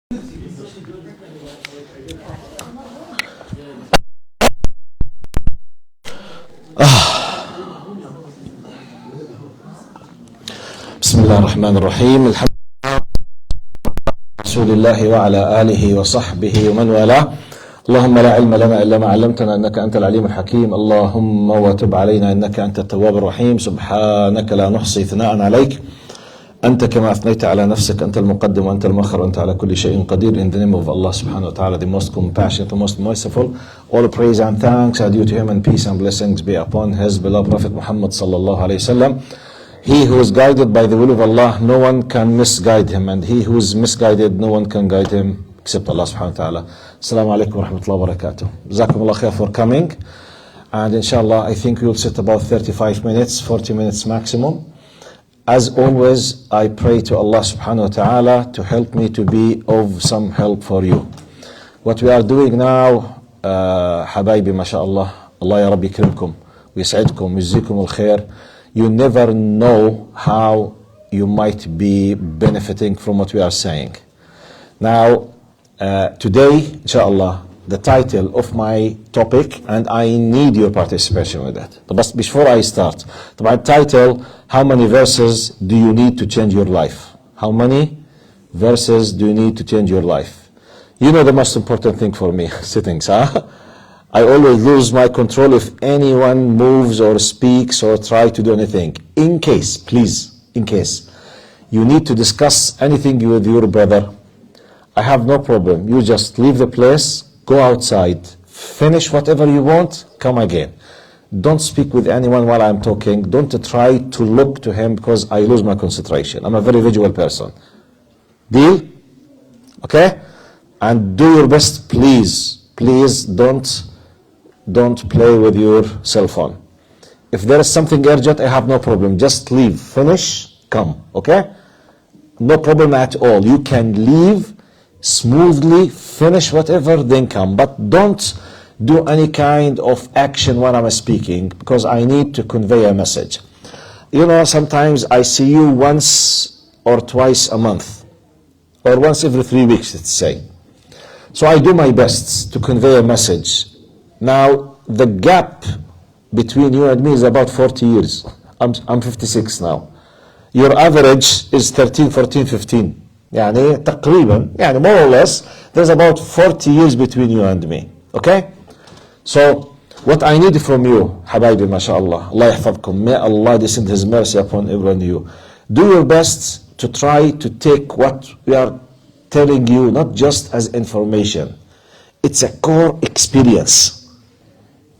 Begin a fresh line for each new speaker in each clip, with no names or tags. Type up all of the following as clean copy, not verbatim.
بسم الله الرحمن الرحيم. الحمد لله رسول الله وعلى آله وصحبه ومن والاه. اللهم لا علم لنا إلا ما علمتنا إنك أنت العليم الحكيم. اللهم وتب علينا إنك أنت التواب الرحيم. سبحانك لا نحصي ثناء عليك أنت كما أثنيت على نفسك. أنت المقدم وأنت المؤخر وأنت على كل شيء قدير. In the name of Allah subhanahu wa ta'ala, the most compassionate, the most merciful. All praise and thanks are due to him, and peace and blessings be upon his beloved Prophet Muhammad sallallahu alayhi wasallam. He who is guided by the will of Allah, no one can misguide him, and he who is misguided, no one can guide him except Allah subhanahu wa ta'ala. Assalamu alaikum wa rahmatullahi wa barakatuh. Jazakumullah khair for coming. And inshallah, I think we will sit about 35 minutes, 40 minutes maximum. As always, I pray to Allah subhanahu wa ta'ala to help me to be of some help for you. What we are doing now, حبايبي ما شاء الله, Allah ya Rabbi يكرمكم ويسعدكم ويجزيكم الخير. You never know how you might be benefiting from what we are saying. Now, today, inshallah, the title of my topic, and I need your participation with that. But before I start, my title, how many verses do you need to change your life? How many verses do you need to change your life? You know the most important thing for me, sittings, huh? I always lose my control if anyone moves or speaks or try to do anything. In case, please, in case you need to discuss anything with your brother, I have no problem. You just leave the place, go outside, finish whatever you want, come again. Don't speak with anyone while I'm talking. Don't try to look to him because I lose my concentration. I'm a very visual person. Deal? Okay? And do your best, please. Please don't play with your cell phone. If there is something urgent, I have no problem. Just leave, finish, come, okay? No problem at all. You can leave smoothly, finish whatever, then come. But don't do any kind of action when I'm speaking, because I need to convey a message. You know, sometimes I see you once or twice a month, or once every 3 weeks, let's say. So I do my best to convey a message. Now, the gap between you and me is about 40 years. I'm 56 now. Your average is 13, 14, 15. يعني تقريبا, يعني more or less, there's about 40 years between you and me. Okay? So, what I need from you, حبايبي ما شاء الله, Allah يحفظكم, may Allah descend His mercy upon every one of you. Do your best to try to take what we are telling you, not just as information. It's a core experience.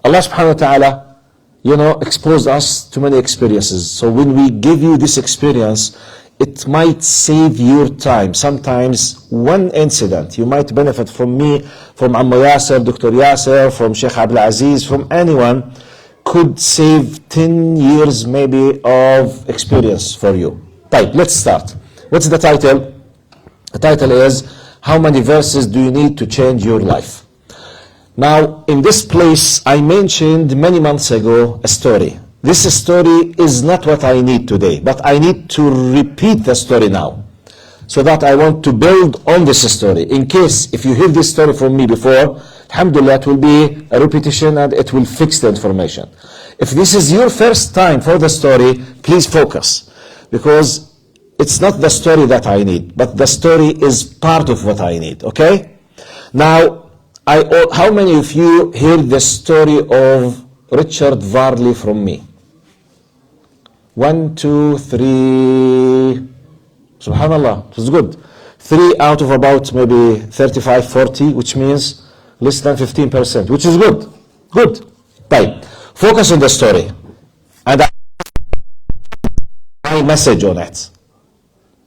Allah subhanahu wa ta'ala, you know, exposed us to many experiences. So when we give you this experience, it might save your time. Sometimes one incident, you might benefit from me, from Amma Yasser, Dr. Yasser, from Sheikh Abdul Aziz, from anyone, could save 10 years maybe of experience for you. Right, let's start. What's the title? The title is, how many verses do you need to change your life? Now, in this place, I mentioned many months ago a story. This story is not what I need today, but I need to repeat the story now. So that I want to build on this story. In case, if you hear this story from me before, alhamdulillah, it will be a repetition and it will fix the information. If this is your first time for the story, please focus. Because it's not the story that I need, but the story is part of what I need, okay? Now, how many of you hear the story of Richard Varley from me? 1, 2, 3. Subhanallah, it was good. 3 out of about maybe 35, 40, which means less than 15%, which is good. Good. Right. Focus on the story. And my message on it.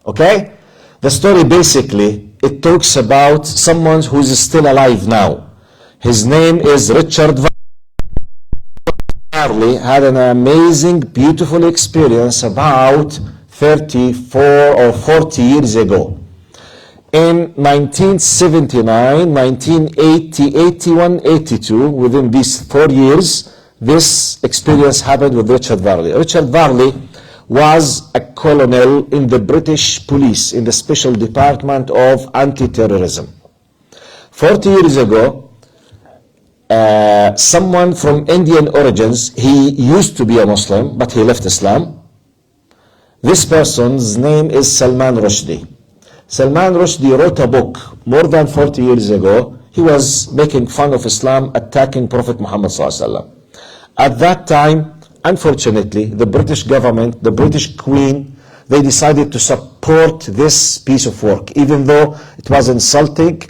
Okay? The story basically, it talks about someone who's still alive now. His name is Richard Varley. Had an amazing, beautiful experience about 34 or 40 years ago. In 1979, 1980, 81, 82, within these 4 years, this experience happened with Richard Varley. Richard Varley was a colonel in the British police, in the special department of anti-terrorism. 40 years ago, someone from Indian origins, he used to be a Muslim, but he left Islam. This person's name is Salman Rushdie. Salman Rushdie wrote a book more than 40 years ago. He was making fun of Islam, attacking Prophet Muhammad ﷺ. At that time, unfortunately, the British government, the British Queen, they decided to support this piece of work, even though it was insulting,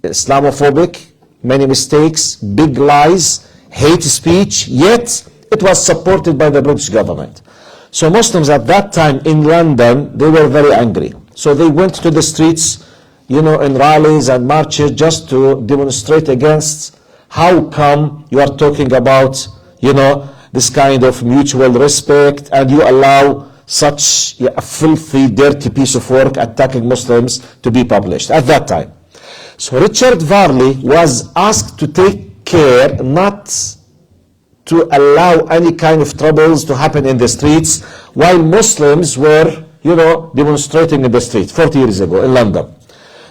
Islamophobic, many mistakes, big lies, hate speech, yet it was supported by the British government. So Muslims at that time in London, they were very angry. So they went to the streets, in rallies and marches just to demonstrate against how come you are talking about, this kind of mutual respect and you allow such a filthy, dirty piece of work attacking Muslims to be published at that time. So Richard Varley was asked to take care not to allow any kind of troubles to happen in the streets while Muslims were, demonstrating in the streets 40 years ago in London.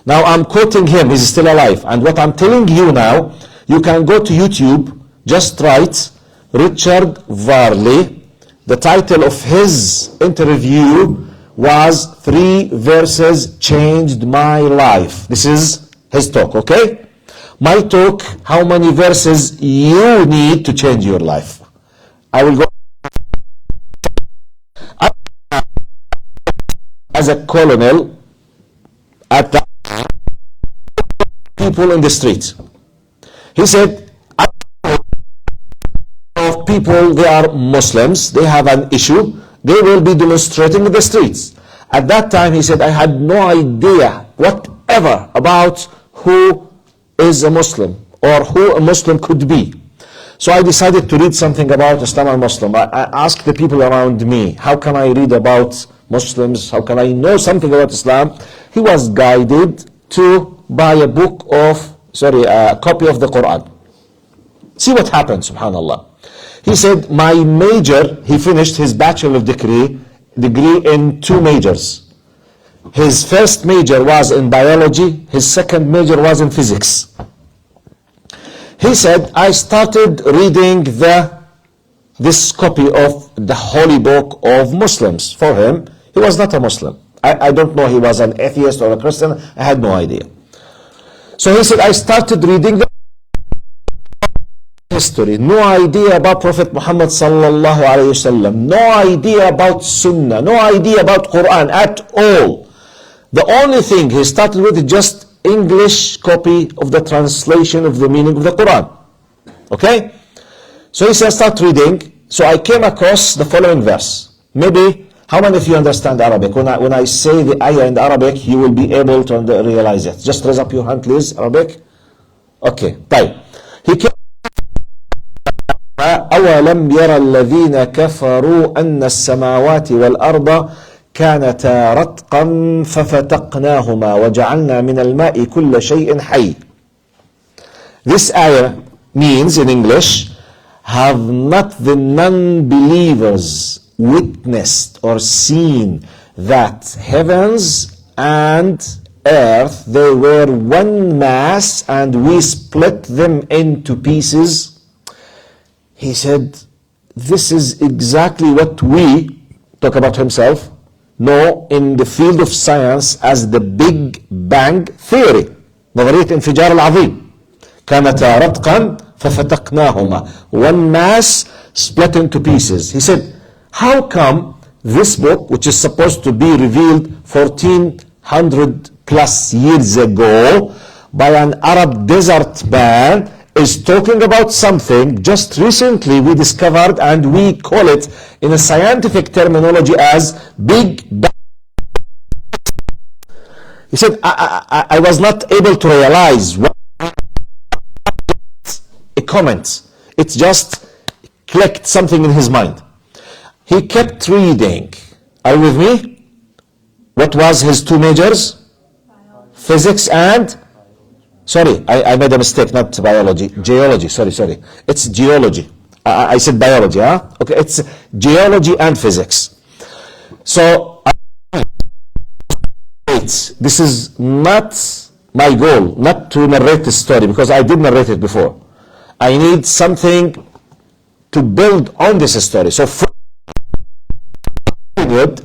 Now I'm quoting him, he's still alive. And what I'm telling you now, you can go to YouTube, just write Richard Varley. The title of his interview was 3 verses changed my life. This is his talk, okay? My talk, how many verses you need to change your life. I will go as a colonel at the people in the street. He said, of people, they are Muslims, they have an issue, they will be demonstrating in the streets. At that time, he said, I had no idea whatever about who is a Muslim or who a Muslim could be. So I decided to read something about Islam and Muslim. I asked the people around me, how can I read about Muslims? How can I know something about Islam? He was guided to buy a copy of the Quran. See what happened, subhanallah. He said, my major, he finished his bachelor degree in 2 majors. His first major was in biology, his second major was in physics. He said, I started reading this copy of the holy book of Muslims. For him, he was not a Muslim. I don't know, he was an atheist or a Christian, I had no idea. So he said, I started reading the history, no idea about Prophet Muhammad sallallahu alayhi wasallam, no idea about Sunnah, no idea about Quran at all. The only thing he started with is just English copy of the translation of the meaning of the Quran. Okay? So he said, start reading. So I came across the following verse. Maybe, how many of you understand Arabic? When I say the ayah in Arabic, you will be able to realize it. Just raise up your hand, please. Arabic? Okay. طيب. He came أولم يرى الذين كفروا أن السماوات والأرض كانتا رتقا ففتقناهما وجعلنا من الماء كل شيء حي. This ayah means in English, have not the non-believers witnessed or seen that heavens and earth, they were one mass and we split them into pieces? He said, this is exactly what we, talk about himself, know in the field of science as the Big Bang Theory. نظرية انفجار العظيم. كانتا رتقا ففتقناهما. One mass split into pieces. He said, how come this book, which is supposed to be revealed 1400 plus years ago by an Arab desert man, is talking about something just recently we discovered and we call it in a scientific terminology as Big Bang. He said, I was not able to realize what a comment. It just clicked something in his mind. He kept reading. Are you with me? What was his 2 majors? Physics and... Sorry, I made a mistake, not biology. Geology, sorry. It's geology. I said biology, huh? Okay, it's geology and physics. So, this is not my goal, not to narrate the story, because I did narrate it before. I need something to build on this story. So,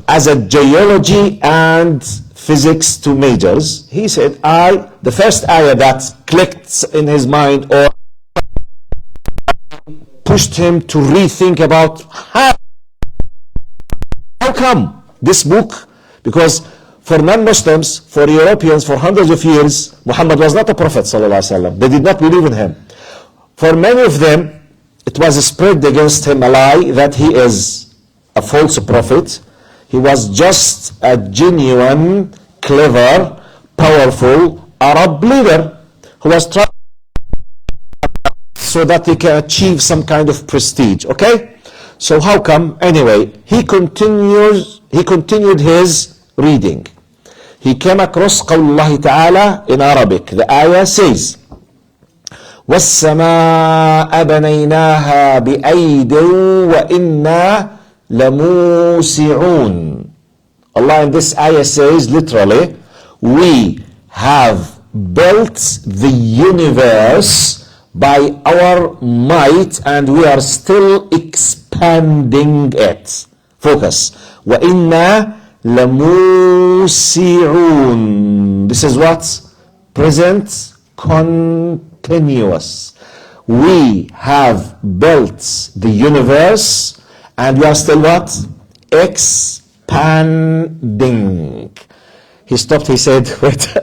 as a geology and physics two majors, he said, the first ayah that clicked in his mind or pushed him to rethink about how come this book, because for non-Muslims, for Europeans, for hundreds of years, Muhammad was not a prophet sallallahu alaihi wasallam. They did not believe in him. For many of them, it was spread against him a lie that he is a false prophet. He was just a genuine, clever, powerful Arab leader who was trying so that he can achieve some kind of prestige. Okay? So how come? Anyway, he continued his reading. He came across قول الله تعالى in Arabic. The ayah says, وَالسَّمَاءَ بَنَيْنَاهَا بِأَيْدٍ وَإِنَّا لَمُوسِعُونَ. Allah in this ayah says, literally, we have built the universe by our might and we are still expanding it. Focus. وَإِنَّا لَمُوسِعُونَ. This is what? Present continuous. We have built the universe and we are still what? Expanding. He stopped, he said, wait,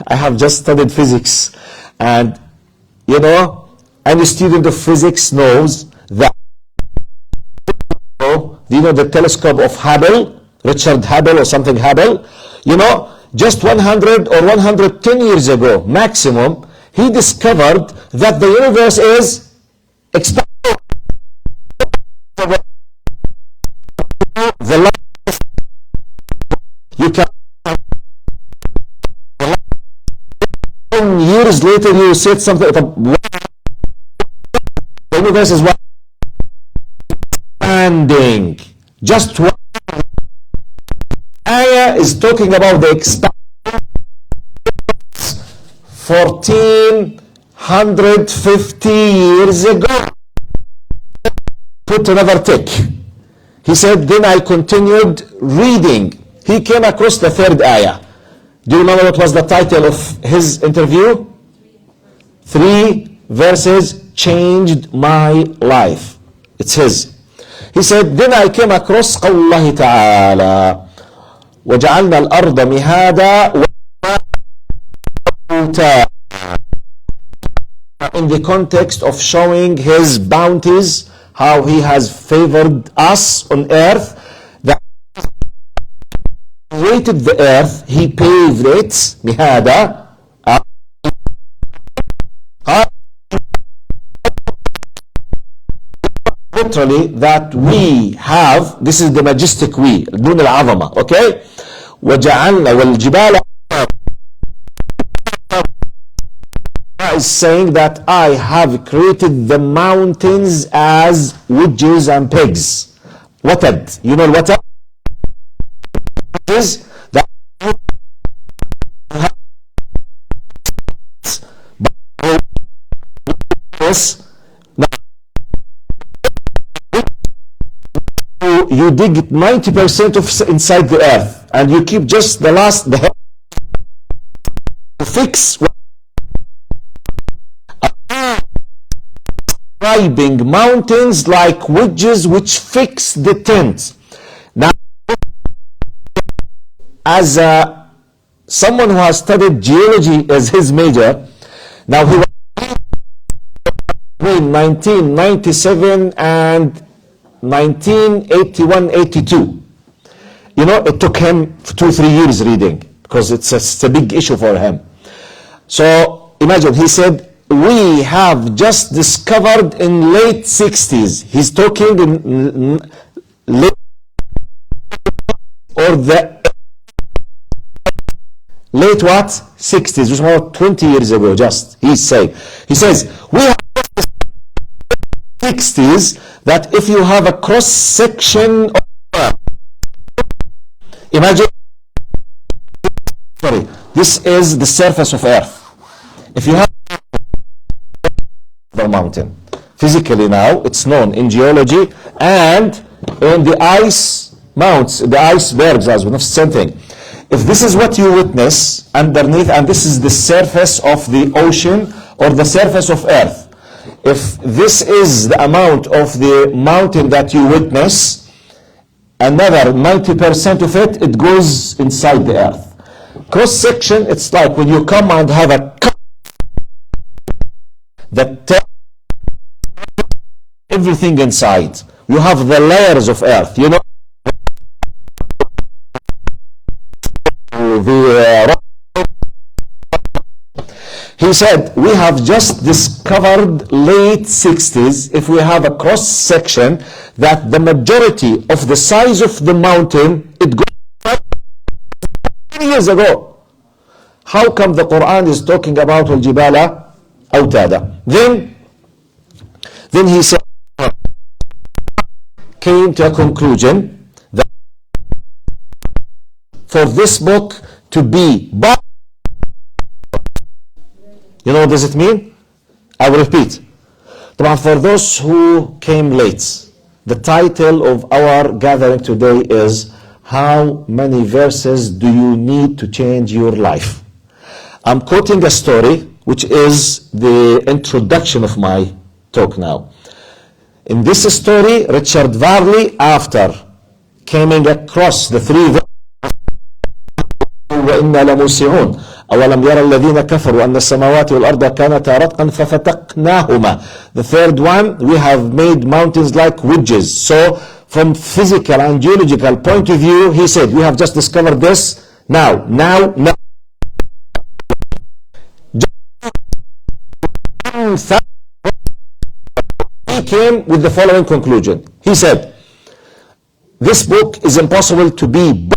I have just studied physics. And, you know, any student of physics knows that, do you know the telescope of Hubble? Richard Hubble or something Hubble? You know, just 100 or 110 years ago, maximum, he discovered that the universe is expanding. The light you can years later you said something, the universe is what? Expanding. Just one ayah is talking about the expansion. 1450 years ago. Put another tick. He said, then I continued reading. He came across the third ayah. Do you remember what was the title of his interview? 3 verses changed my life. It's his. He said, then I came across قول الله تعالى وجعلنا الأرض مهادا in the context of showing his bounties, how he has favored us on earth. That he created the earth, he paved it, mihada. Literally, that we have, this is the majestic we, دون العظمة, okay? وجعلنا والجبال is saying that I have created the mountains as widges and pigs. Watad, you know what is that? You dig 90% of inside the earth and you keep just the last, the fix describing mountains like wedges which fix the tent. Now, as someone who has studied geology as his major, now he was between 1997 and 1981-82. You know, it took him 2-3 years reading because it's a big issue for him. So imagine, he said, we have just discovered in late 60s. He's talking in late or the late what? 60s, which was about 20 years ago just, he's saying. He says, we have 60s that if you have a cross section of Imagine, sorry, this is the surface of Earth. If you have the mountain, physically now, it's known in geology and in the ice mounts, the icebergs as well, same thing. If this is what you witness underneath, and this is the surface of the ocean or the surface of Earth, if this is the amount of the mountain that you witness, another 90% of it, it goes inside the Earth. Cross section, it's like when you come and have a cut that everything inside. You have the layers of Earth, you know. He said, we have just discovered late 60s, if we have a cross section, that the majority of the size of the mountain, it goes 10 years ago. How come the Quran is talking about al-jibala awtada? Then he said, came to a conclusion that for this book to be, you know what does it mean? I will repeat. For those who came late, the title of our gathering today is How Many Verses Do You Need to Change Your Life? I'm quoting a story which is the introduction of my talk now. In this story, Richard Varley, after coming across the three verses, وَإِنَّا لَمُوسِعُونَ أَوَلَمْ يَرَ الَّذِينَ كَفَرُوا أَنَّ السَّمَاوَاتِ وَالْأَرْضَ كَانَتَا رَتْقًا فَفَتَقْنَاهُمَا. The third one, we have made mountains like wedges. So from physical and geological point of view, he said, we have just discovered this now. He came with the following conclusion. He said, this book is impossible to be.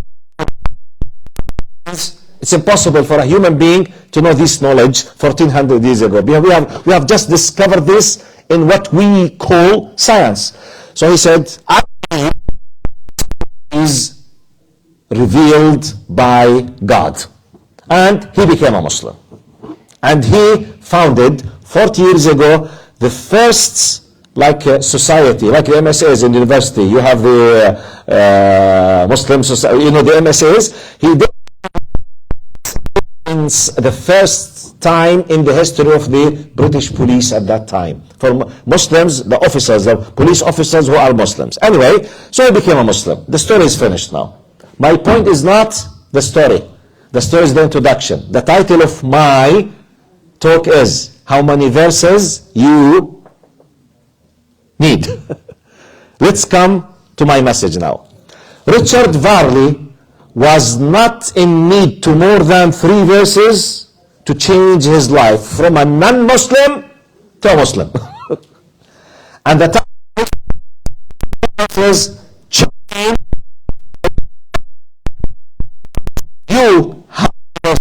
It's impossible for a human being to know this knowledge 1400 years ago. We have just discovered this in what we call science. So he said, is revealed by God. And he became a Muslim. And he founded 40 years ago the first society, like the MSAs in university. You have the Muslim society, you know, the MSAs. He did the first time in the history of the British police at that time. For Muslims, the officers, the police officers who are Muslims. Anyway, so he became a Muslim. The story is finished now. My point is not the story. The story is the introduction. The title of my talk is How Many Verses You Need. Let's come to my message now. Richard Varley was not in need to more than 3 verses to change his life from a non-Muslim to a Muslim. And the title is You have to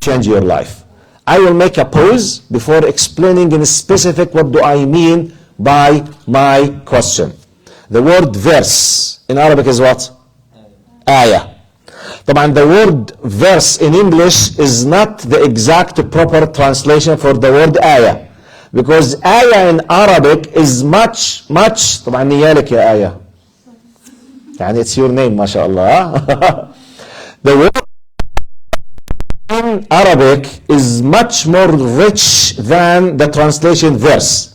change your life. I will make a pause before explaining in specific what do I mean by my question. The word verse in Arabic is what? Ayah. طبعا the word verse in English is not the exact proper translation for the word ayah, because ayah in Arabic is much طبعا نيالك يا آية يعني it's your name ما شاء الله. The word in Arabic is much more rich than the translation verse,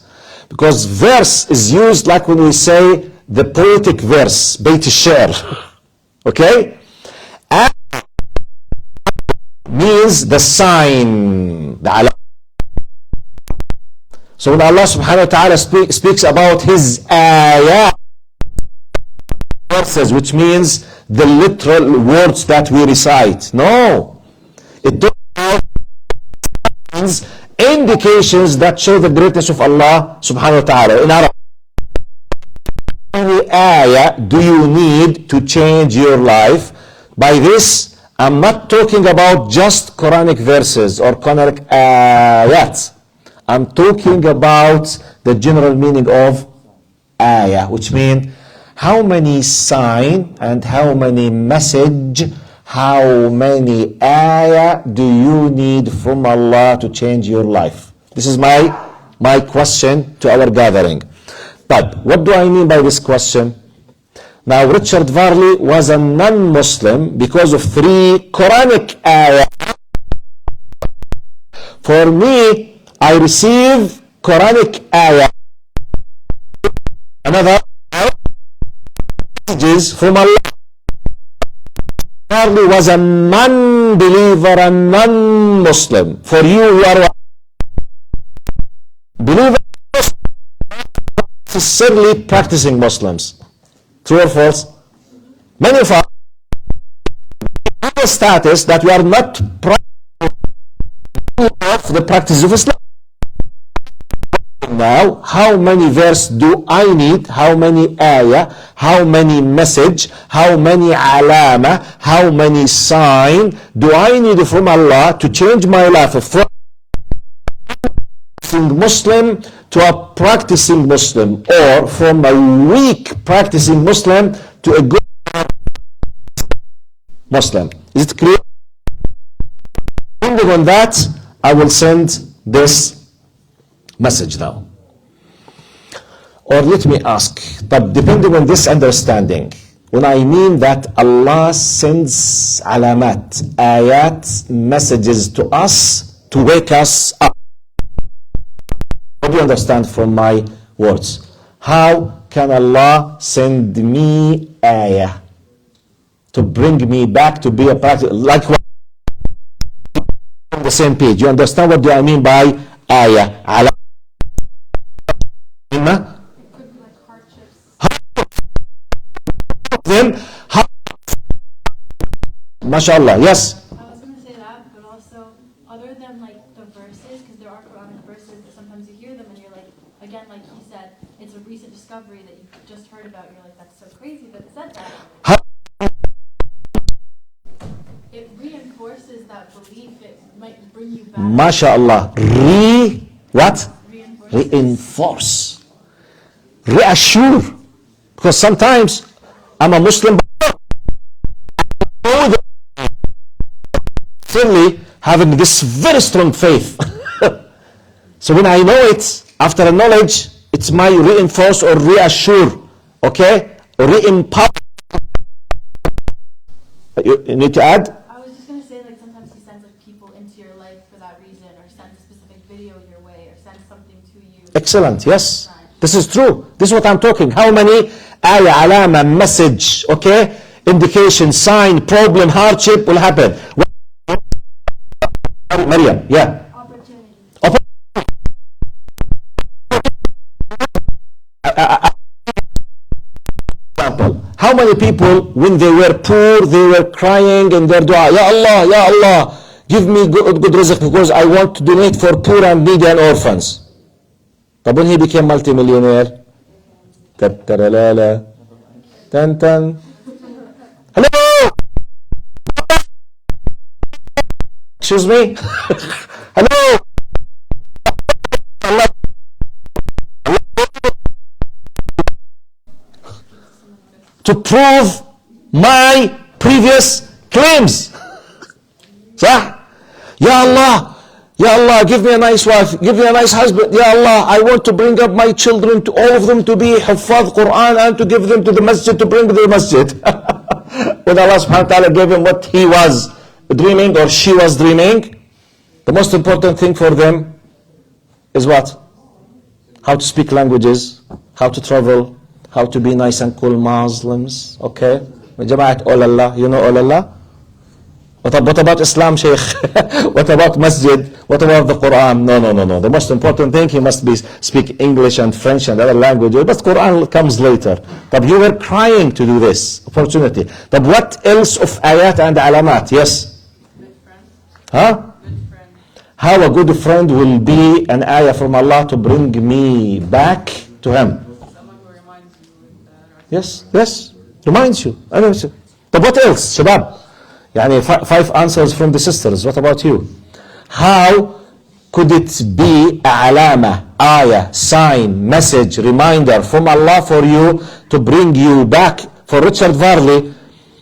because verse is used like when we say the poetic verse, بيت الشعر. Okay? And means the sign, the alam. So when Allah subhanahu wa ta'ala speaks about his ayah verses, which means the literal words that we recite. No. It means indications that show the greatness of Allah subhanahu wa ta'ala. In Arabic, any ayah do you need to change your life? By this, I'm not talking about just Quranic verses or Quranic ayat. I'm talking about the general meaning of ayah, which means how many sign and how many message, how many ayah do you need from Allah to change your life? This is my question to our gathering. But what do I mean by this question? Now, Richard Varley was a non-Muslim because of 3 Quranic ayah. For me, I receive Quranic ayah, another messages from Allah. Varley was a non-believer, a non-Muslim. For you are a believer, necessarily practicing Muslims. True or false? Many of us have a status that we are not of the practice of Islam. Now, how many verses do I need? How many ayah? How many message? How many alama? How many sign do I need from Allah to change my life from Muslim to a practicing Muslim, or from a weak practicing Muslim to a good Muslim? Is it clear? Depending on that, I will send this message now. Or let me ask, but depending on this understanding, when I mean that Allah sends alamat, ayat, messages to us to wake us up, what do you understand from my words? How can Allah send me ayah to bring me back to be a practice? Like what? On the same page. You understand what do I mean by ayah? Ala.
It could be like hardships.
Then, how? MashaAllah, yes.
I was going to say that, but also, other than like the verses, because there are Quranic verses that sometimes you hear them and you're like, again, like he said, it's a recent discovery that you just heard about. You're like, that's so crazy that it said that.
How?
It reinforces that belief. It might bring you back.
MashaAllah. What? Reinforce. Reassure. Because sometimes I'm a Muslim, but I know that certainly having this very strong faith. So when I know it, after a knowledge, it's my reinforce or reassure. Okay? Or re-empower. You need to add?
I was just going to say, like, sometimes he sends like people into your life for that reason, or sends a specific video your way, or sends something to you.
Excellent, yes. This is true. This is what I'm talking. How many ayah, alama, message, okay, indication, sign, problem, hardship will happen. Maryam, yeah.
Opportunity.
Example. How many people, when they were poor, they were crying in their dua, Ya Allah, Ya Allah, give me good rizq because I want to donate for poor and needy and orphans. But when he became multimillionaire, tan. Hello? Excuse me? Hello? To prove my previous claims. صح? Ya Allah, Ya Allah, give me a nice wife, give me a nice husband. Ya Allah, I want to bring up my children, to all of them to be Huffaz Quran and to give them to the masjid, to bring to the masjid. When Allah subhanahu wa ta'ala gave him what he was dreaming or she was dreaming, the most important thing for them is what? How to speak languages, how to travel, how to be nice and cool Muslims. Okay? Jama'at all Allah, you know all Allah? What about Islam, Sheikh? What about Masjid? What about the Quran? No. The most important thing, he must speak English and French and other languages. But Quran comes later. But you were crying to do this opportunity. But what else of ayat and alamat? Yes?
Good friend.
Huh?
Good friend.
How a good friend will be an ayah from Allah to bring me back to him.
Someone who reminds you with that.
Yes. Reminds you. But what else, Shabab? Yani 5 answers from the sisters. What about you? How could it be a alama, ayah, sign, message, reminder from Allah for you to bring you back. For Richard Varley,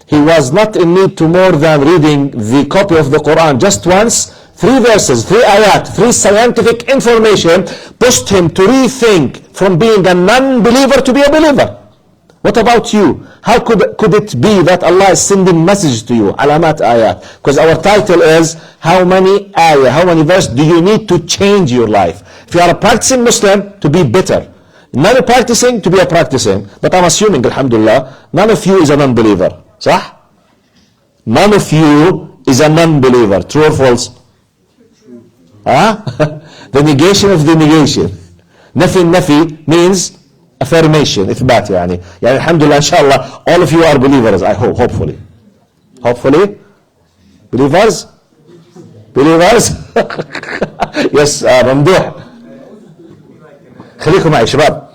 he was not in need to more than reading the copy of the Quran just once. 3 verses, 3 ayat, 3 scientific information pushed him to rethink from being a non-believer to be a believer. What about you? How could it be that Allah is sending message to you? Alamat ayat. Because our title is how many ayah, how many verses do you need to change your life? If you are a practicing Muslim, to be better. Not a practicing, to be a practicing. But I'm assuming, alhamdulillah, none of you is a non-believer. صح? None of you is a non-believer. True or false? Huh? The negation of the negation. Nafi means affirmation, إثبات يعني. يعني الحمد لله إن شاء الله all of you are believers, I hope, hopefully. Hopefully? Believers? Believers? Yes, ممدوح. خليكم معي شباب.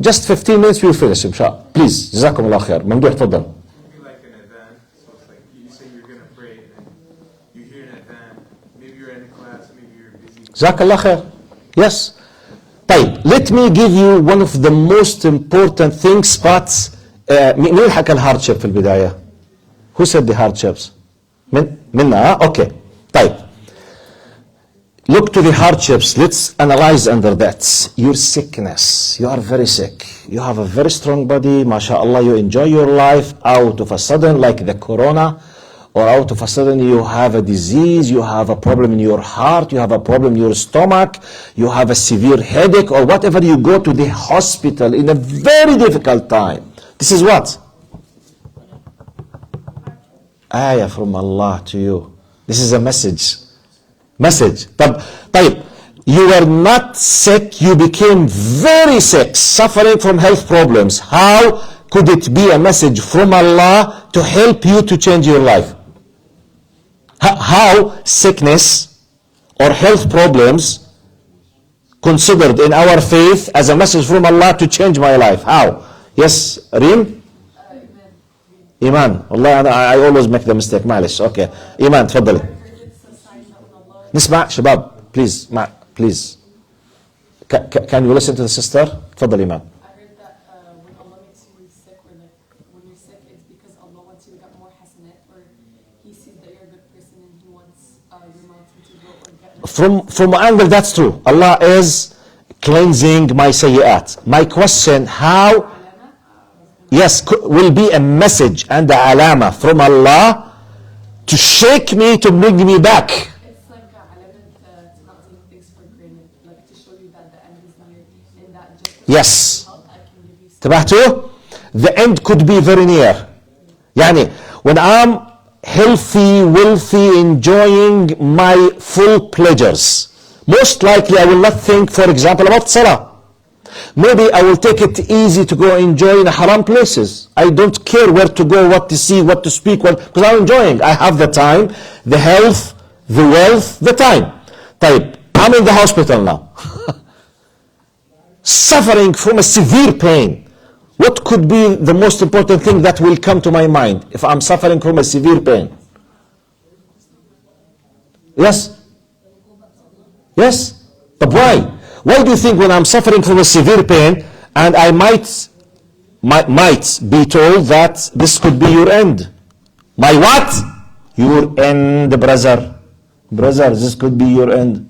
Just 15 minutes we'll finish إن شاء الله. Please, جزاكم الله خير. ممدوح تفضل. جزاك الله خير. Yes. طيب, let me give you one of the most important things, but مين حكى الهاردشيب في البداية? Who said the hardships? منا. Okay. طيب. Look to the hardships. Let's analyze under that. Your sickness. You are very sick. You have a very strong body. MashaAllah, you enjoy your life. Out of a sudden, like the corona, or out of a sudden you have a disease, you have a problem in your heart, you have a problem in your stomach, you have a severe headache, or whatever, you go to the hospital in a very difficult time. This is what? Ayah from Allah to you. This is a message. طيب, you were not sick, you became very sick, suffering from health problems. How could it be a message from Allah to help you to change your life? How sickness or health problems considered in our faith as a message from Allah to change my life? How? Yes, Reem? Iman. Allah, I always make the mistake. معلش. Okay. Iman, تفضلي. نسمع شباب. Please. Can you listen to the sister? تفضل إيمان. From angle, that's true. Allah is cleansing my sayyat. My question, how? Yes, will be a message and a alama from Allah to shake me, to bring me back.
It's like a alama to not take things for granted, like to show you that the end is near, and that just
yes.
help I can give you.
تبعتوا? The end could be very near. يعني when I'm healthy, wealthy, enjoying my full pleasures, most likely I will not think, for example, about salah. Maybe I will take it easy to go enjoy in haram places. I don't care where to go, what to see, what to speak, because I'm enjoying. I have the time, the health, the wealth, the time. طيب, I'm in the hospital now. Suffering from a severe pain. What could be the most important thing that will come to my mind if I'm suffering from a severe pain? Yes? But why? Why do you think when I'm suffering from a severe pain and I might be told that this could be your end? My what? Your end, brother. Brother, this could be your end.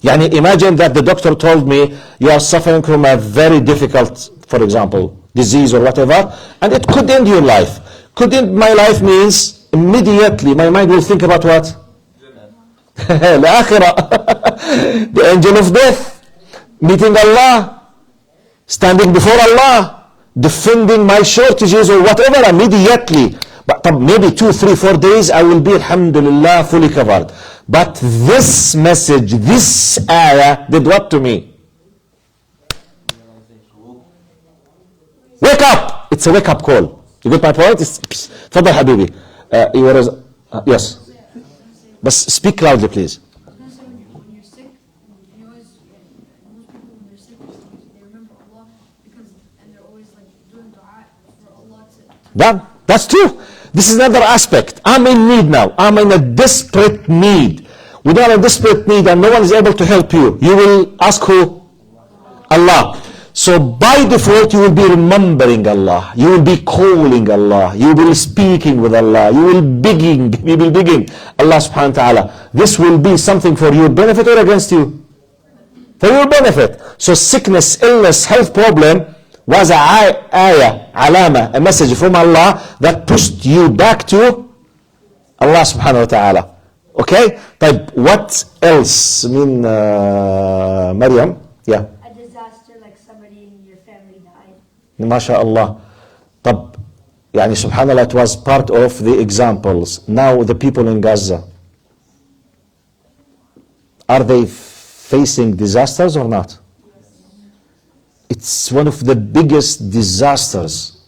Yani imagine that the doctor told me you are suffering from a very difficult, for example, disease or whatever, and it could end your life. Could end my life means immediately my mind will think about what? The angel of death, meeting Allah, standing before Allah, defending my shortages or whatever immediately. But maybe 2, 3, 4 days I will be, alhamdulillah, fully covered. But this message, this ayah did what to me? Wake up! It's a wake up call. You get my point? تفضل حبيبي. Yes. But speak loudly, please.
When you're sick, you always, most people when they're sick, they remember Allah and they're always like doing dua for Allah to.
That's true. This is another aspect. I'm in need now. I'm in a desperate need. When you're in a desperate need and no one is able to help you, you will ask who? Allah. So by default, you will be remembering Allah. You will be calling Allah. You will be speaking with Allah. You will be begging Allah subhanahu wa ta'ala. This will be something for your benefit or against you? For your benefit. So sickness, illness, health problem was a ayah, alama, a message from Allah that pushed you back to Allah subhanahu wa ta'ala. Okay? But what else? Maryam? Yeah. ما شاء الله. طب يعني سبحان الله, it was part of the examples. Now the people in Gaza, are they facing disasters or not? It's one of the biggest disasters.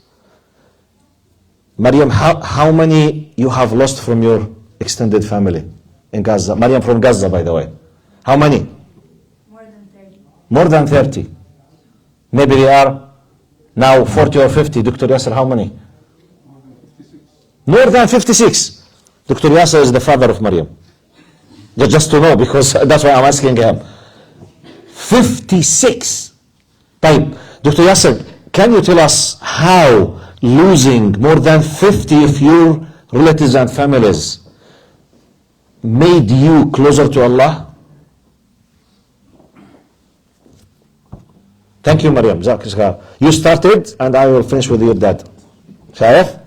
Maryam, how many you have lost from your extended family in Gaza? Maryam from Gaza, by the way. How many?
More than 30.
More than 30. Maybe they are now 40 or 50. Dr. Yasser, how many? More than 56. Dr. Yasser is the father of Maryam. Just to know, because that's why I'm asking him. 56. Right. Dr. Yasser, can you tell us how losing more than 50 of your relatives and families made you closer to Allah? Thank you, Maryam. You started, and I will finish with your dad. شايف?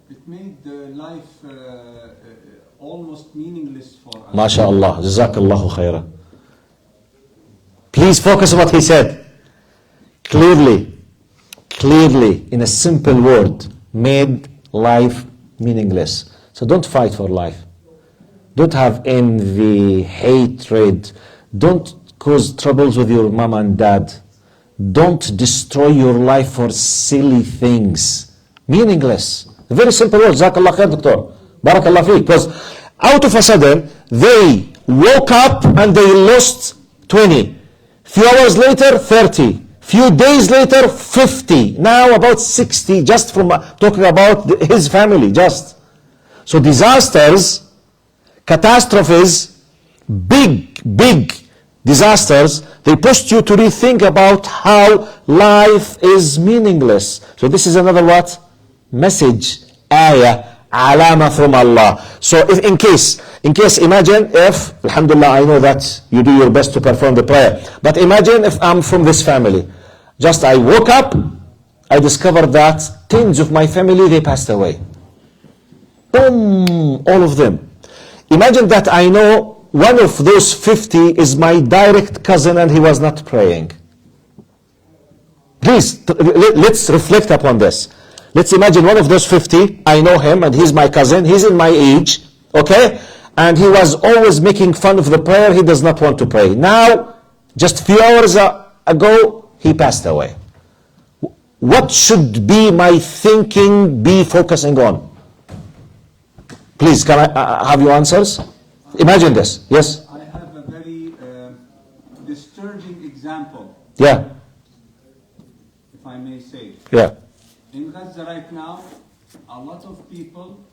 It made the life almost meaningless for us.
ما شاء الله. جزاك الله خيرا. Please focus on what he said. Clearly, in a simple word, made life meaningless. So don't fight for life. Don't have envy, hatred. Don't cause troubles with your mom and dad. Don't destroy your life for silly things. Meaningless. A very simple word. Jazakallah khair, doctor. Barakallah feek. Because out of a sudden, they woke up and they lost 20. Few hours later, 30. Few days later, 50. Now about 60, just from talking about his family, just. So disasters, catastrophes, big disasters, they pushed you to rethink about how life is meaningless. So this is another what? Message, ayah, alama from Allah. So if in case, imagine if, alhamdulillah, I know that you do your best to perform the prayer, but imagine if I'm from this family. Just I woke up, I discovered that tens of my family, they passed away. Boom, all of them. Imagine that I know one of those 50 is my direct cousin and he was not praying. Please, let's reflect upon this. Let's imagine one of those 50, I know him and he's my cousin, he's in my age, okay? And he was always making fun of the prayer, he does not want to pray. Now, just a few hours ago, he passed away. What should be my thinking be focusing on? Please, can I have your answers? Imagine this. Yes?
I have a very disturbing example.
Yeah.
If I may say.
Yeah.
In Gaza right now, a lot of people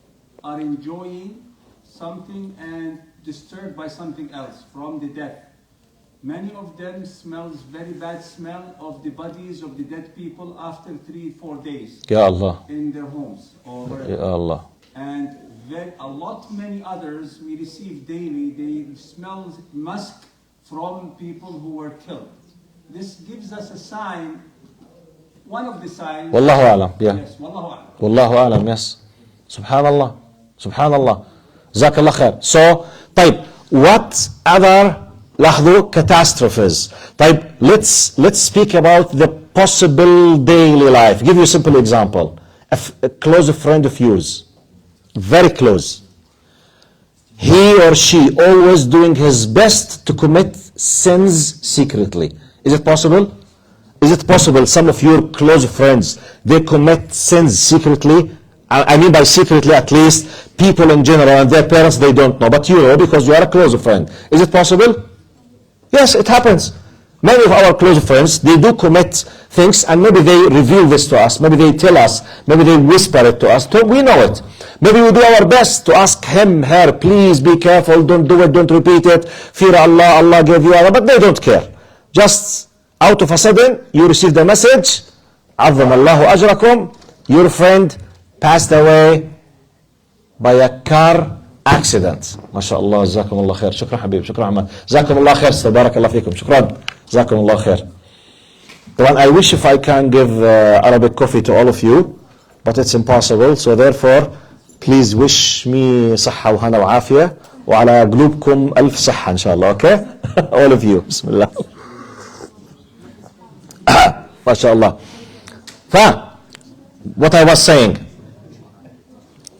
are enjoying something and disturbed by something else from the death. Many of them smells very bad smell of the bodies of the dead people after 3-4 days.
Ya Allah.
In their homes or wherever.
Ya Allah.
And many others we receive daily, they smell musk from people who were killed. This gives us a sign, one of the signs.
Wallahu alam, yeah.
Yes, wallahu alam.
Wallahu alam, yes. Subhanallah. Subhanallah. Jazakallah khair. So, طيب, what other catastrophes? طيب, let's speak about the possible daily life. Give you a simple example. A close friend of yours, very close. He or she always doing his best to commit sins secretly. Is it possible? Is it possible some of your close friends, they commit sins secretly? I mean by secretly, at least people in general and their parents, they don't know. But you know because you are a close friend. Is it possible? Yes, it happens. Many of our close friends, they do commit things and maybe they reveal this to us. Maybe they tell us. Maybe they whisper it to us. We know it. Maybe we do our best to ask him, her, please be careful. Don't do it. Don't repeat it. Fear Allah. Allah gave you Allah. But they don't care. just out of a sudden, you received a message, عظم الله أجركم, your friend passed away by a car accident. ما شاء الله, جزاكم الله خير. شكرا حبيب, شكرا عماد. جزاكم الله خير, بارك الله فيكم. شكرا, جزاكم الله خير. The one I wish if I can give Arabic coffee to all of you, but it's impossible. So therefore, please wish me صحة وهنا وعافية, وعلى قلوبكم ألف صحة إن شاء الله. Okay? All of you. بسم الله. ما شاء الله. What I was saying,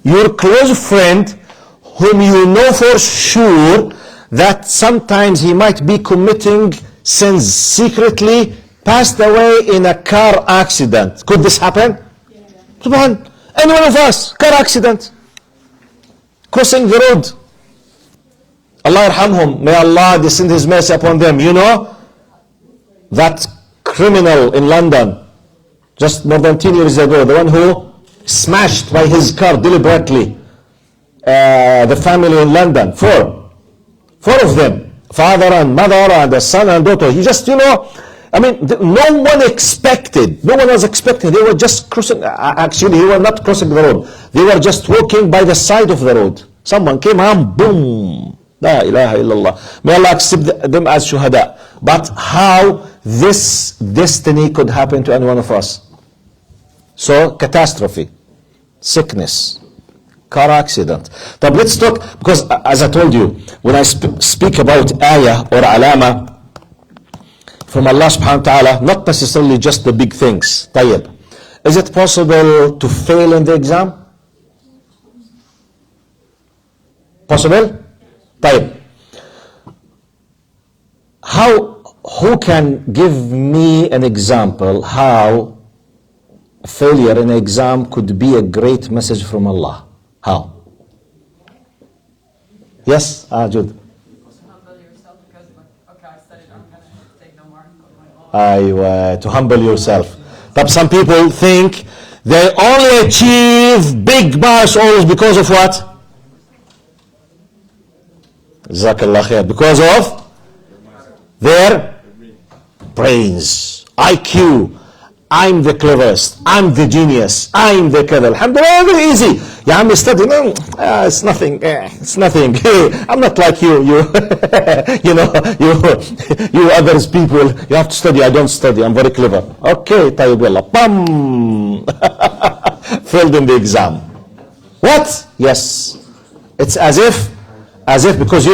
your close friend whom you know for sure that sometimes he might be committing sins secretly passed away in a car accident. Could this happen? Subhan, any one of us, car accident, crossing the road. Allah yarhamhum, may Allah descend His mercy upon them. You know, that criminal in London, just more than 10 years ago, the one who smashed by his car deliberately the family in London, four of them, father and mother and the son and daughter. He just, I mean, no one was expecting. They were just crossing, actually, they were not crossing the road. They were just walking by the side of the road. Someone came and boom. La ilaha illallah. May Allah accept them as shuhada. But how this destiny could happen to any one of us? So, catastrophe, sickness, car accident. But let's talk, because as I told you, when I speak about ayah or alama from Allah subhanahu wa ta'ala, not necessarily just the big things. طيب. Is it possible to fail in the exam? Possible? طيب. Who can give me an example how failure in an exam could be a great message from Allah? How? Yes, Jude.
Humble yourself because, okay, I studied, I'm going to take no mark.
To humble yourself. But some people think they only achieve big marks always because of what? Jazakallah khair. Because of their brains, IQ. I'm the cleverest, I'm the genius, I'm the كذا. Alhamdulillah, very easy. يا عم study, no, it's nothing, it's nothing. I'm not like you, you others people, you have to study, I don't study, I'm very clever. Okay, طيب يلا, bam, failed in the exam. What? Yes, it's as if because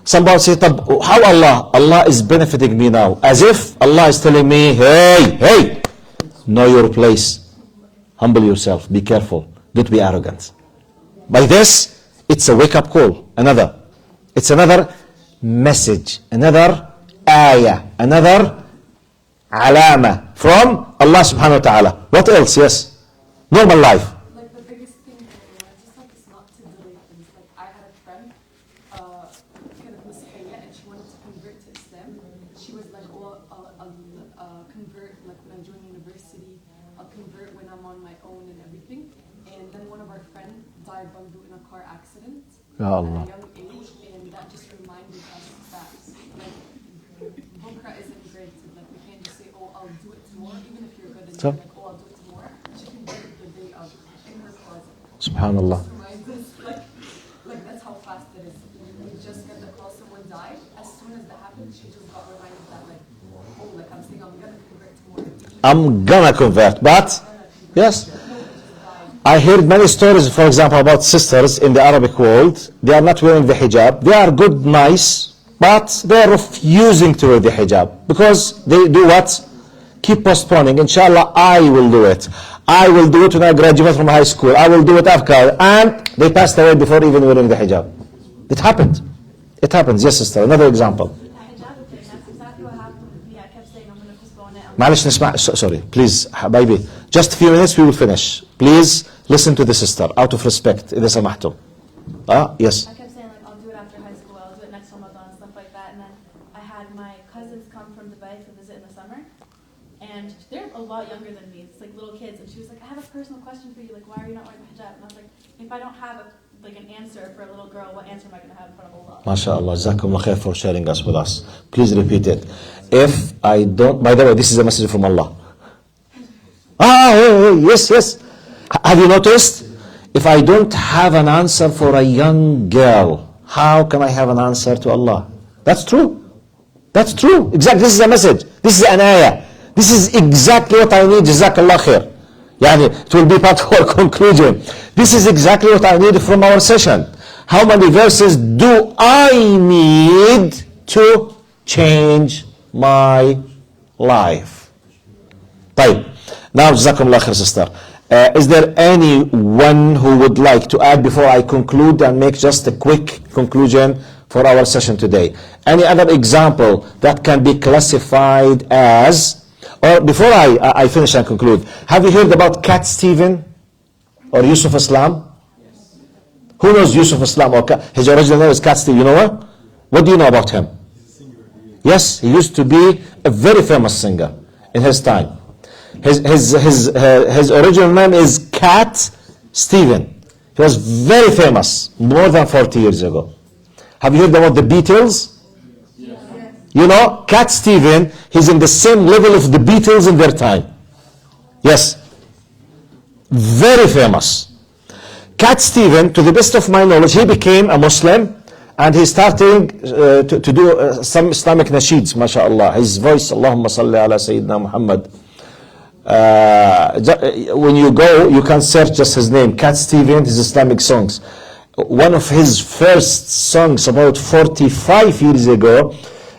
somebody say, how Allah is benefiting me now, as if Allah is telling me, hey, know your place, humble yourself, be careful, don't be arrogant. By this, it's a wake-up call. It's another message, another ayah, another alama from Allah subhanahu wa ta'ala. What else? Yes, normal life.
Like the biggest thing, just like it's not to delay things. Like I had a friend, kind of Musliya, and she wanted to convert to Islam. She was like, I'll convert like when I'm joining university. I'll convert when I'm on my own and everything. And then one of our friends died in a car accident at a young age, and that just reminded us that like bukra isn't granted. Like we can't just say, oh, I'll do it tomorrow, even if you're good at it. Like, oh, I'll do it tomorrow. She can do it the day of in her closet.
Subhanallah.
Just reminds us, like that's how fast it is. We just get the call someone died. As soon as that happened, she just got reminded that like, oh, like I'm saying, I'm gonna convert tomorrow.
I'm gonna convert, but yes, I heard many stories, for example, about sisters in the Arabic world. They are not wearing the hijab. They are good, nice, but they are refusing to wear the hijab because they do what? Keep postponing. Inshallah, I will do it. I will do it when I graduate from high school. I will do it after. And they passed away before even wearing the hijab. It happened. It happens. Yes, sister. Another example.
That's exactly what happened with me. I kept saying I'm going to postpone it.
معلش نسمع. Sorry, please, حبايبي. Just a few minutes, we will finish. Please listen to the sister, out of respect, إذا سمحتم. Yes.
I kept saying like I'll do it after high school, I'll do it next Ramadan, stuff like that. And then I had my cousins come from Dubai to visit in the summer, and they're a lot younger than me. It's like little kids, and she was like, I have a personal question for you. Like, why are you not wearing the hijab? And I was like, if I don't have like an answer for a little girl, what answer am I going to have in front of Allah?
MashaAllah, Jazakumullah khair for sharing us with us. Please repeat it. If I don't, by the way, this is a message from Allah. Yes. Have you noticed? If I don't have an answer for a young girl, how can I have an answer to Allah? That's true. That's true. Exactly. This is a message. This is an ayah. This is exactly what I need. Jazakallah khair. Yani, it will be part of our conclusion. This is exactly what I need from our session. How many verses do I need to change my life? طيب. Now, Jazakumullah khair, sister. Is there anyone who would like to add before I conclude and make just a quick conclusion for our session today? Any other example that can be classified as, or before I finish and conclude, have you heard about Cat Stephen or Yusuf Islam? Yes. Who knows Yusuf Islam? Or his original name is Cat Stephen. You know what? What do you know about him? Yes, he used to be a very famous singer in his time. His original name is Cat Stephen. He was very famous more than 40 years ago. Have you heard about the Beatles? Yes. You know, Cat Stephen, he's in the same level of the Beatles in their time. Yes. Very famous. Cat Stephen, to the best of my knowledge, he became a Muslim and he started to do some Islamic nasheeds, mashallah. His voice, Allahumma salli ala Sayyidina Muhammad. When you go, you can search just his name, Cat Stephen, his Islamic songs. One of his first songs about 45 years ago,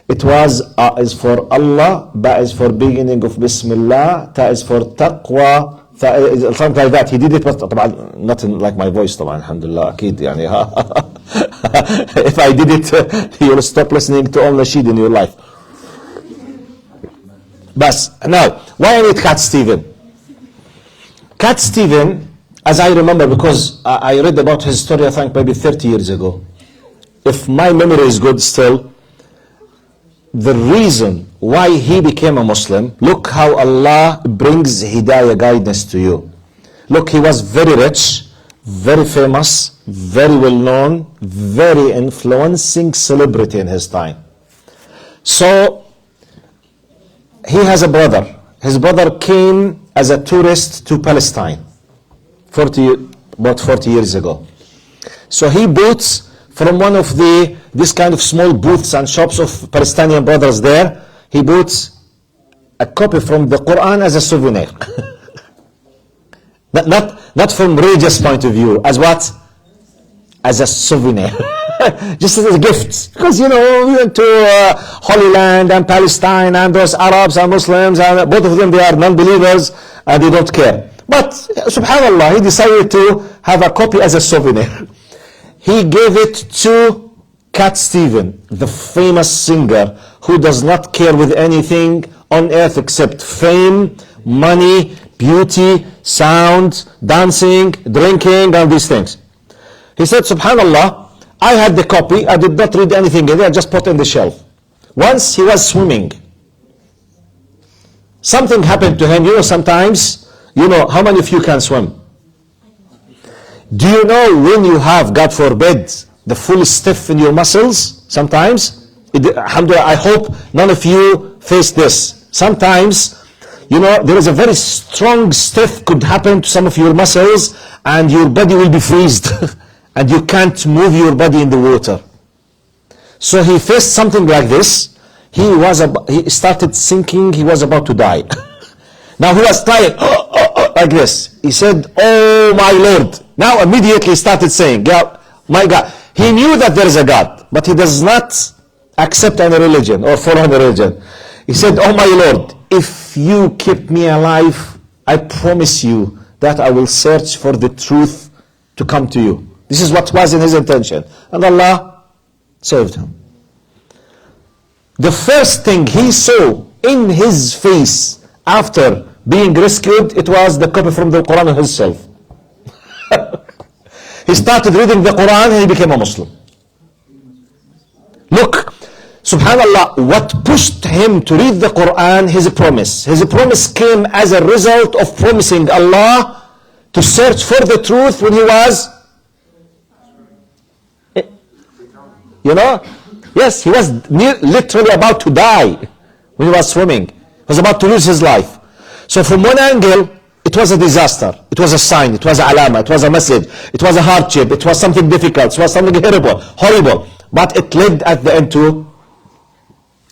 it was is for Allah, Ba is for beginning of Bismillah, Ta is for Taqwa, something like that. He did it, but not like my voice, alhamdulillah, akid, yani. If I did it, you'll stop listening to all nasheed in your life. But now, why I need Cat Stephen? Cat Stephen, as I remember, because I read about his story, I think maybe 30 years ago. If my memory is good still, the reason why he became a Muslim, look how Allah brings hidayah guidance to you. Look, he was very rich, very famous, very well known, very influencing celebrity in his time. So, he has a brother. His brother came as a tourist to Palestine about 40 years ago. So he bought from one of this kind of small booths and shops of Palestinian brothers there, he bought a copy from the Quran as a souvenir. not from religious point of view, as what? As a souvenir. Just as a gift. Because, we went to Holy Land and Palestine and those Arabs and Muslims, and both of them, they are non-believers and they don't care. But, subhanAllah, he decided to have a copy as a souvenir. He gave it to Cat Stephen, the famous singer, who does not care with anything on earth except fame, money, beauty, sound, dancing, drinking, and these things. He said, subhanAllah, I had the copy, I did not read anything in it, I just put it in the shelf. Once he was swimming. Something happened to him. Sometimes, how many of you can swim? Do you know when you have, God forbid, the full stiff in your muscles? Sometimes, alhamdulillah, I hope none of you face this. Sometimes, there is a very strong stiff could happen to some of your muscles and your body will be freezed. And you can't move your body in the water. So he faced something like this. He started sinking. He was about to die. Now he was trying like this. He said, "Oh my Lord!" Now immediately started saying, "Yeah, my God." He knew that there is a God, but he does not accept any religion or follow any religion. He said, "Oh my Lord, if you keep me alive, I promise you that I will search for the truth to come to you." This is what was in his intention. And Allah saved him. The first thing he saw in his face after being rescued, it was the copy from the Quran himself. He started reading the Quran and he became a Muslim. Look, subhanallah, what pushed him to read the Quran? His promise. His promise came as a result of promising Allah to search for the truth when he was You know? Yes, he was literally about to die when he was swimming. He was about to lose his life. So from one angle, it was a disaster. It was a sign. It was a alama. It was a message. It was a hardship. It was something difficult. It was something horrible. But it led at the end to,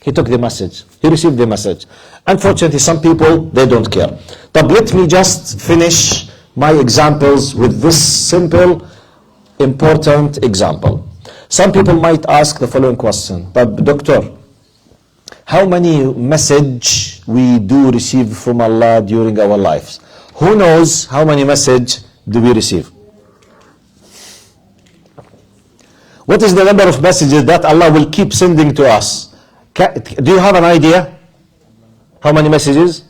he took the message. He received the message. Unfortunately, some people, they don't care. But let me just finish my examples with this simple, important example. Some people might ask the following question, but doctor, how many message we do receive from Allah during our lives? Who knows how many message do we receive? What is the number of messages that Allah will keep sending to us? Do you have an idea? How many messages?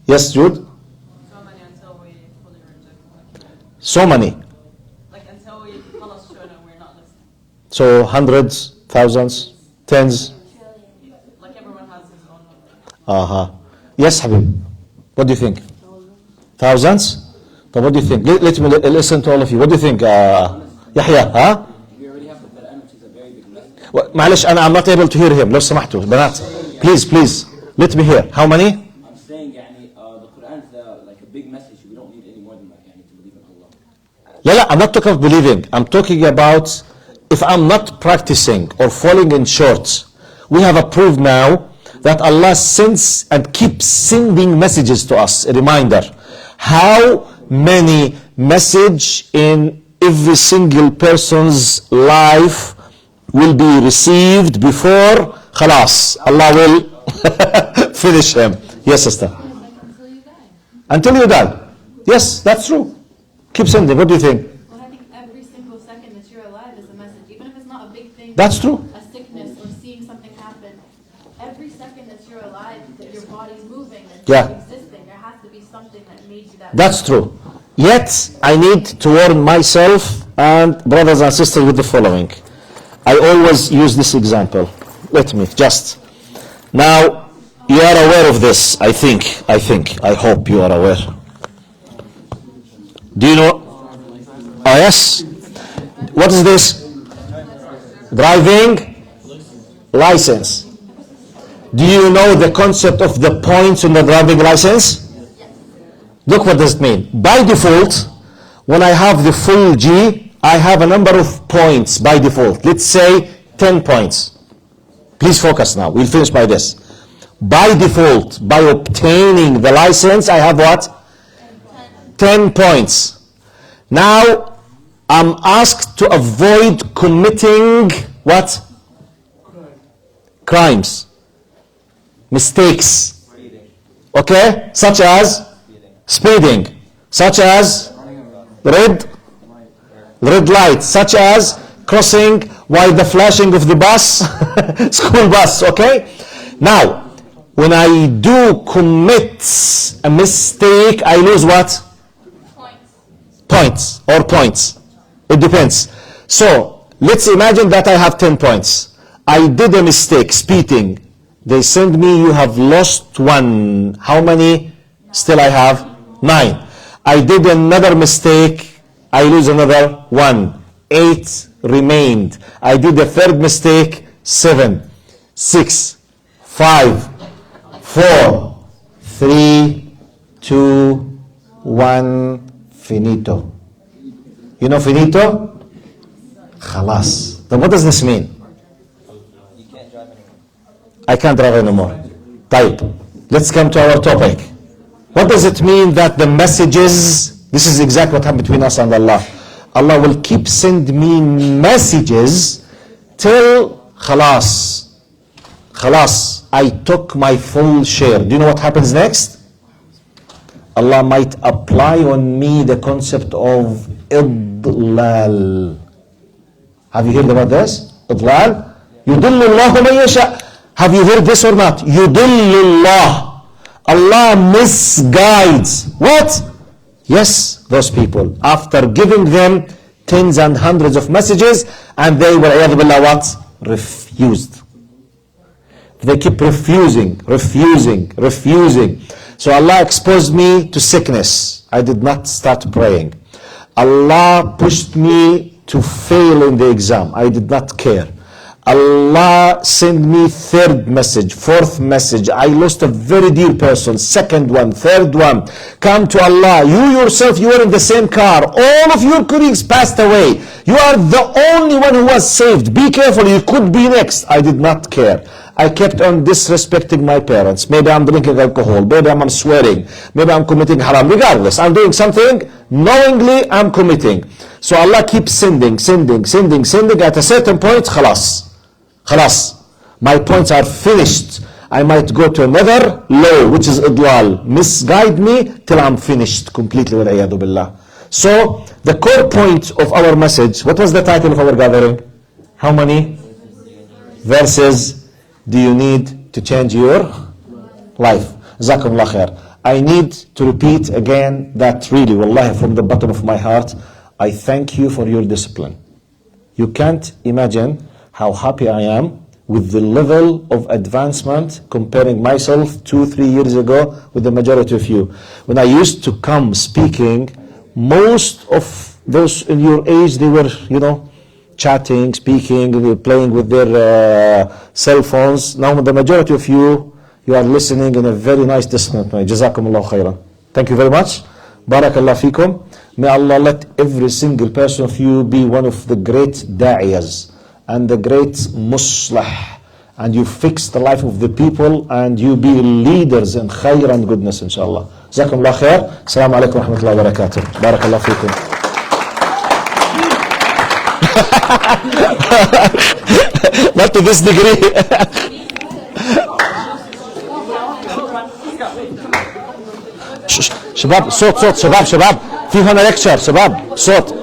Yes, Jude?
So many until we fully reject them.
So many.
Like until we tell us shona, we're not listening.
So hundreds, thousands, tens.
Like everyone has his own number.
Yes, Habib. What do you think? Thousands? But what do you think? Let me listen to all of you. What do you think? Yahya, huh?
We already have the Quran, which is a very big message.
معلش I'm not able to hear him. لو سمحتوا بنات. Please. Let me hear. How many?
I'm saying the Quran is like a big message. We don't need any more than that to believe in Allah.
لا, I'm not talking about believing. I'm talking about if I'm not practicing or falling in short. We have approved now that Allah sends and keeps sending messages to us. A reminder. How many message in every single person's life will be received before khalas, Allah will finish him. Yes, sister.
Until you die.
Until you die. Yes, that's true. Keep sending. What do you think?
Well, I think every single second that you're alive is a message, even if it's not a big thing.
That's true.
A sickness or seeing something happen. Every second that you're alive, that your body's moving, that
Yeah.
you're existing, there has to be something that made you that.
That's true. Yet, I need to warn myself and brothers and sisters with the following. I always use this example. Let me just. Now, you are aware of this, I hope you are aware. Do you know? Oh, yes. What is this? Driving license. Do you know the concept of the points on the driving license? Look what does it mean. By default, when I have the full G, I have a number of points by default. Let's say 10 points. Please focus now. We'll finish by this. By default, by obtaining the license, I have what? 10 points. Now, I'm asked to avoid committing what? Crimes. Mistakes. Okay? Such as speeding. Such as red light. Such as crossing while the flashing of the bus, school bus. Okay? Now, when I do commit a mistake, I lose what? Points. It depends. So, let's imagine that I have 10 points. I did a mistake, speeding. They send me, you have lost 1. How many still I have? 9. I did another mistake, I lose another 1. 8 remained. I did a third mistake, 7, 6, 5, 4, 3, 2, 1, finito. You know finito? Khalas. Then what does this mean?
You can't drive anymore.
I can't drive anymore. Type. Let's come to our topic. What does it mean that the messages, this is exactly what happened between us and Allah. Allah will keep sending me messages till khalas. Khalas. I took my full share. Do you know what happens next? Allah might apply on me the concept of idlal. Have you heard about this? Idlal? Yudillullahu man yasha. Have you heard this or not? Yudillullah. Allah misguides. What? Yes, those people. After giving them tens and hundreds of messages, and they were what? Refused. They keep refusing. So Allah exposed me to sickness. I did not start praying. Allah pushed me to fail in the exam. I did not care. Allah sent me third message, fourth message. I lost a very dear person. Second one, third one. Come to Allah. You yourself, you were in the same car. All of your colleagues passed away. You are the only one who was saved. Be careful, you could be next. I did not care. I kept on disrespecting my parents. Maybe I'm drinking alcohol. Maybe I'm swearing. Maybe I'm committing haram. Regardless, I'm doing something knowingly I'm committing. So Allah keeps sending. At a certain point, خلاص. My points are finished. I might go to another law, which is idlal. Misguide me till I'm finished completely. Wal-iyadu billah. So the core point of our message, what was the title of our gathering? How many verses do you need to change your life? Jazakumullah khair. I need to repeat again that really, wallahi, from the bottom of my heart, I thank you for your discipline. You can't imagine how happy I am with the level of advancement comparing myself 2-3 years ago with the majority of you. When I used to come speaking, most of those in your age, they were, chatting, speaking, playing with their cell phones. Now the majority of you are listening in a very nice disciplined way. Jazakumullah khairan. Thank you very much. Barakallah fikum. May Allah let every single person of you be one of the great da'iyas and the great muslah, and you fix the life of the people, and you be leaders in khair and goodness, inshallah. Jazakumullah khair. Assalamu alaikum wa rahmatullahi wa barakatuh. Barakallah fikum. Not to this degree. شباب صوت شباب في هنا لكتشر شباب صوت